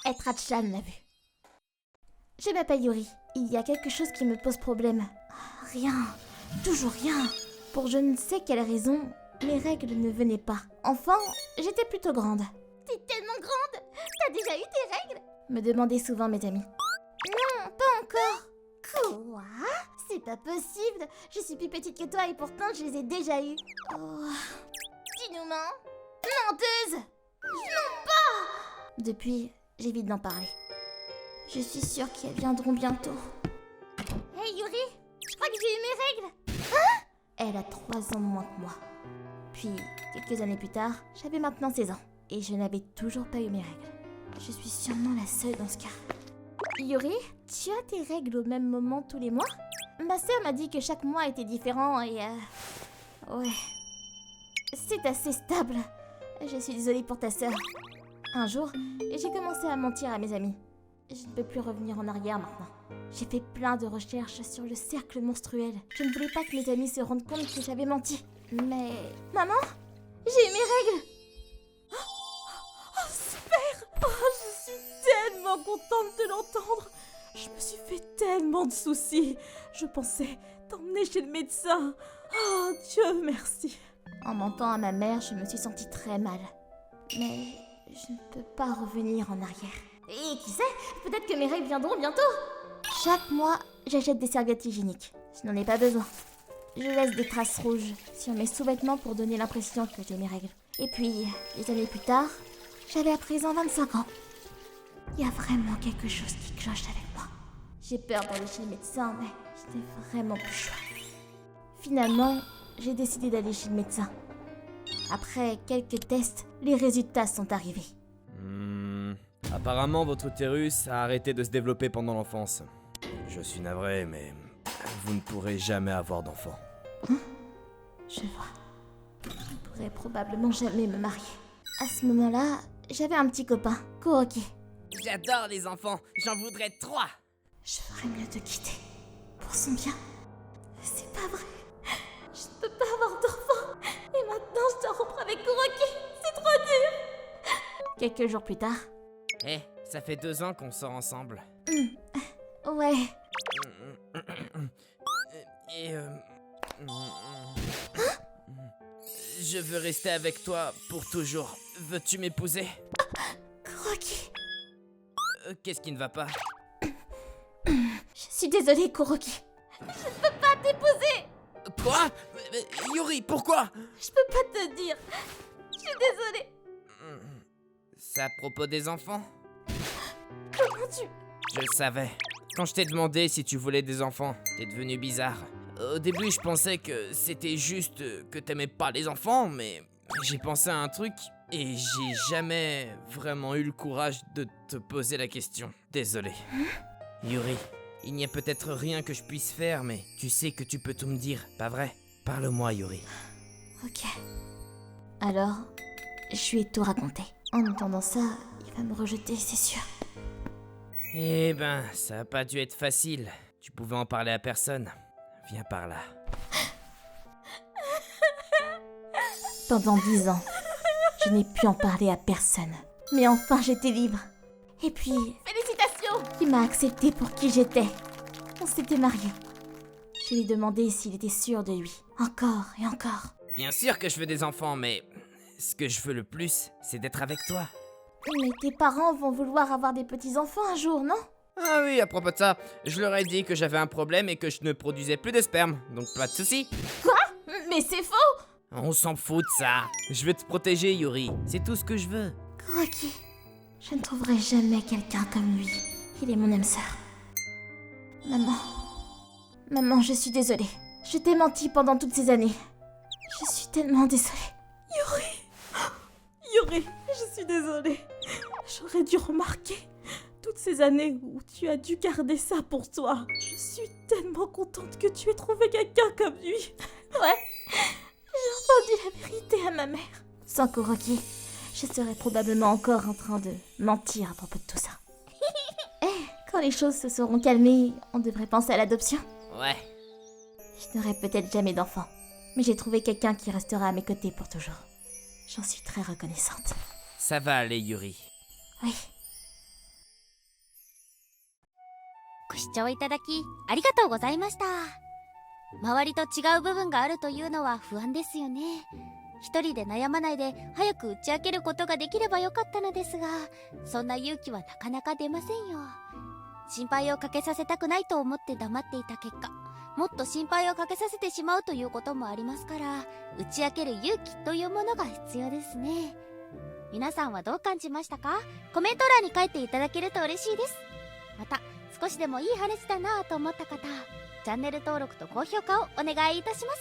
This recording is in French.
être Hatchan l'a vu. Je m'appelle Yuri. Il y a quelque chose qui me pose problème. Rien. Toujours rien. Pour je ne sais quelle raison, mes règles ne venaient pas. Enfant, j'étais plutôt grande. T'es tellement grande. T'as déjà eu tes règles? Me demandaient souvent mes amis. Non, pas encore. Quoi? C'est pas possible. Je suis plus petite que toi et pourtant je les ai déjà eues. Oh. Tu nous mens? Menteuse! Je mens pas! Depuis, j'évite d'en parler. Je suis sûre qu'elles viendront bientôt. Hey Yuri, je crois que j'ai eu mes règles. Hein? Elle a 3 ans de moins que moi. Puis, quelques années plus tard, j'avais maintenant 16 ans. Et je n'avais toujours pas eu mes règles. Je suis sûrement la seule dans ce cas. Yuri, tu as tes règles au même moment tous les mois? Ma sœur m'a dit que chaque mois était différent et ouais. C'est assez stable. Je suis désolée pour ta sœur. Un jour, j'ai commencé à mentir à mes amis. Je ne peux plus revenir en arrière maintenant. J'ai fait plein de recherches sur le cercle menstruel. Je ne voulais pas que mes amis se rendent compte que j'avais menti. Mais... Maman, j'ai eu mes règles. Oh, super! Oh, je suis tellement contente de l'entendre. Je me suis fait tellement de soucis. Je pensais t'emmener chez le médecin. Oh, Dieu merci. En mentant à ma mère, je me suis sentie très mal. Mais je ne peux pas revenir en arrière. Et qui sait, peut-être que mes règles viendront bientôt. Chaque mois, j'achète des serviettes hygiéniques. Je n'en ai pas besoin. Je laisse des traces rouges sur mes sous-vêtements pour donner l'impression que j'ai mes règles. Et puis, des années plus tard, j'avais à présent 25 ans. Il y a vraiment quelque chose qui cloche avec moi. J'ai peur d'aller chez le médecin, mais je n'ai vraiment plus le choix. Finalement, j'ai décidé d'aller chez le médecin. Après quelques tests, les résultats sont arrivés. Apparemment, votre utérus a arrêté de se développer pendant l'enfance. Je suis navré, mais vous ne pourrez jamais avoir d'enfant. Je vois. Je ne pourrais probablement jamais me marier. À ce moment-là, j'avais un petit copain, Kuroki. J'adore les enfants, j'en voudrais 3. Je ferais mieux de quitter. Pour son bien. C'est pas vrai. Je ne peux pas avoir d'enfant. Et maintenant, je dois rompre avec Kuroki. C'est trop dur. Quelques jours plus tard. Ça fait 2 ans qu'on sort ensemble. Ouais. Et je veux rester avec toi pour toujours. Veux-tu m'épouser? Kuroki. Qu'est-ce qui ne va pas? Je suis désolée, Kuroki. Je ne peux pas t'épouser. Quoi? Yuri, pourquoi? Je peux pas te dire. Je suis désolée. C'est à propos des enfants? Comment tu... Je le savais. Quand je t'ai demandé si tu voulais des enfants, t'es devenu bizarre. Au début, je pensais que c'était juste que t'aimais pas les enfants, mais j'ai pensé à un truc et j'ai jamais vraiment eu le courage de te poser la question. Désolé. Yuri, il n'y a peut-être rien que je puisse faire, mais tu sais que tu peux tout me dire, pas vrai? Parle-moi, Yuri. Ok. Alors, je lui ai tout raconté. En entendant ça, il va me rejeter, c'est sûr. Eh ben, ça a pas dû être facile. Tu pouvais en parler à personne. Viens par là. Pendant 10 ans, je n'ai pu en parler à personne. Mais enfin, j'étais libre. Et puis... Félicitations! Il m'a accepté pour qui j'étais. On s'était mariés. Je lui ai demandé s'il était sûr de lui. Encore et encore. Bien sûr que je veux des enfants, mais ce que je veux le plus, c'est d'être avec toi. Mais tes parents vont vouloir avoir des petits-enfants un jour, non? Ah oui, à propos de ça, je leur ai dit que j'avais un problème et que je ne produisais plus de sperme, donc pas de soucis. Quoi? Mais c'est faux! On s'en fout de ça. Je veux te protéger, Yuri. C'est tout ce que je veux. Kuroki, je ne trouverai jamais quelqu'un comme lui. Il est mon âme sœur. Maman, je suis désolée. Je t'ai menti pendant toutes ces années. Je suis tellement désolée. Yuri, je suis désolée. J'aurais dû remarquer toutes ces années où tu as dû garder ça pour toi. Je suis tellement contente que tu aies trouvé quelqu'un comme lui. Ouais, j'ai enfin dit la vérité à ma mère. Sans Kuroki, je serais probablement encore en train de mentir à propos de tout ça. Quand les choses se seront calmées, on devrait penser à l'adoption. Ouais. Je n'aurai peut-être jamais d'enfant, mais j'ai trouvé quelqu'un qui restera à mes côtés pour toujours. J'en suis très reconnaissante. Ça va aller, Yuri. Oui. 聴いただきありがとうございました。周りと違う部分があるというのは不安ですよね。一人で悩まないで早く打ち明けることができればよかったのですが、そんな勇気はなかなか出ませんよ。心配をかけさせたくないと思って黙っていた結果、もっと心配をかけさせてしまうということもありますから、打ち明ける勇気というものが必要ですね。皆さんはどう感じましたか？コメント欄に書いていただけると嬉しいです。また少しでもいい話だなぁと思った方、チャンネル登録と高評価をお願いいたします。